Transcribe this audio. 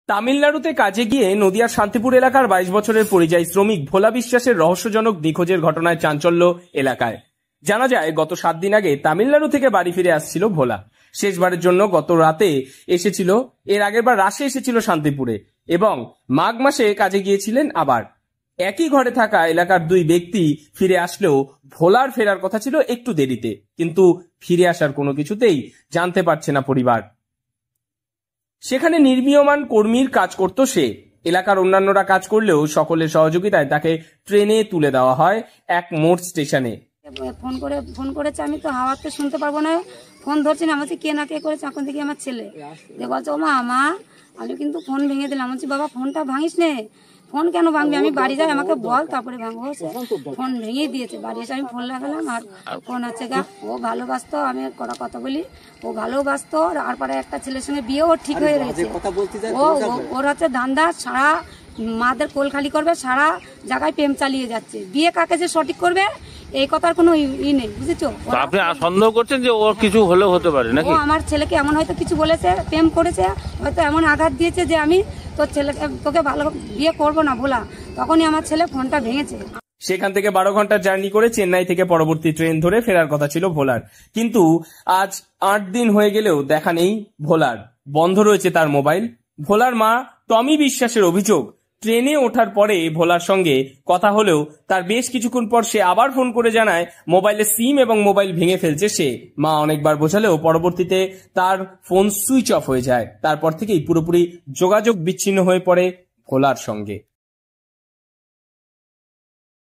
তামিলনাড়ুতে কাজে গিয়ে নদিয়ার শান্তিপুর এলাকার 22 বছরের পরিযায়ী শ্রমিক ভোলা বিশ্বাসের রহস্যজনক নিখোঁজের ঘটনায় চাঞ্চল্য এলাকায়। জানা যায় গত 7 দিন আগে তামিলনাড়ু থেকে বাড়ি ফিরে আসছিল ভোলা। শেষবারের জন্য গত রাতে এসেছিল, এর আগের বার রাশে এসেছিল শান্তিপুরে এবং মাঘ মাসে কাজে গিয়েছিলেন। আবার একই ঘরে থাকা এলাকার 2 ব্যক্তি ফিরে আসলেও ভোলার ফেরার কথা ছিল একটু দেরিতে, কিন্তু ফিরে আসার কোনো কিছুতেই জানতে পারছে না পরিবার। সেখানে নির্মীয়মান কর্মীর কাজ করত সে। এলাকার অন্যান্যরা কাজ করলেও সকলের সহযোগিতায় তাকে ট্রেনে তুলে দেওয়া হয় এক মোড় স্টেশনে। ফোন করেছে, আমি তো হাওয়াতে শুনতে পারবো না, ফোন ধরছি না। বলছি কে না কে করেছে, এখন থেকে আমার ছেলে বলছে ও মা আমি কিন্তু ফোন ভেঙে দিলাম। বলছি বাবা ফোনটা ভাঙিস নে, ফোন কেন ভাঙবি, আমি বাড়ি যাই আমাকে বল তারপরে ভাঙবো। ফোন ভেঙে দিয়েছে। বাড়ি এসে আমি ফোন লাগালাম আর ফোন হচ্ছে গা ও ভালোবাসতো, আমি কটা কথা বলি, ও ভালোবাসতো। আর পরে একটা ছেলের সঙ্গে বিয়ে ওর ঠিক হয়ে গেছে। ওর হচ্ছে ধান্দা, সারা মাদের কোল খালি করবে, সারা জায়গায় প্রেম চালিয়ে যাচ্ছে। বিয়ে কাকে যে সঠিক করবে এই কথার কোনো ই নেই, বুঝেছো? আপনি সন্দেহ করছেন যে ওর কিছু হলেও হতে পারে নাকি? ও আমার ছেলেকে এমন হয়তো কিছু বলেছে, প্রেম করেছে, হয়তো এমন আঘাত দিয়েছে যে আমি তোর ছেলেকে তোকে ভালো বিয়ে করবো না বলা, তখনই আমার ছেলে ফোনটা ভেঙেছে। সেখান থেকে 12 ঘন্টার জার্নি করে চেন্নাই থেকে পরবর্তী ট্রেন ধরে ফেরার কথা ছিল ভোলার, কিন্তু আজ 8 দিন হয়ে গেলেও দেখা নেই ভোলার। বন্ধ রয়েছে তার মোবাইল। ভোলার মা টমি বিশ্বাসের অভিযোগ, ট্রেনে ওঠার পরে ভোলার সঙ্গে কথা হলেও তার বেশ কিছুক্ষণ পর সে আবার ফোন করে জানায় মোবাইলের সিম এবং মোবাইল ভেঙে ফেলছে সে। মা অনেকবার বোঝালেও পরবর্তীতে তার ফোন সুইচ অফ হয়ে যায়। তারপর থেকেই পুরোপুরি যোগাযোগ বিচ্ছিন্ন হয়ে পড়ে ভোলার সঙ্গে।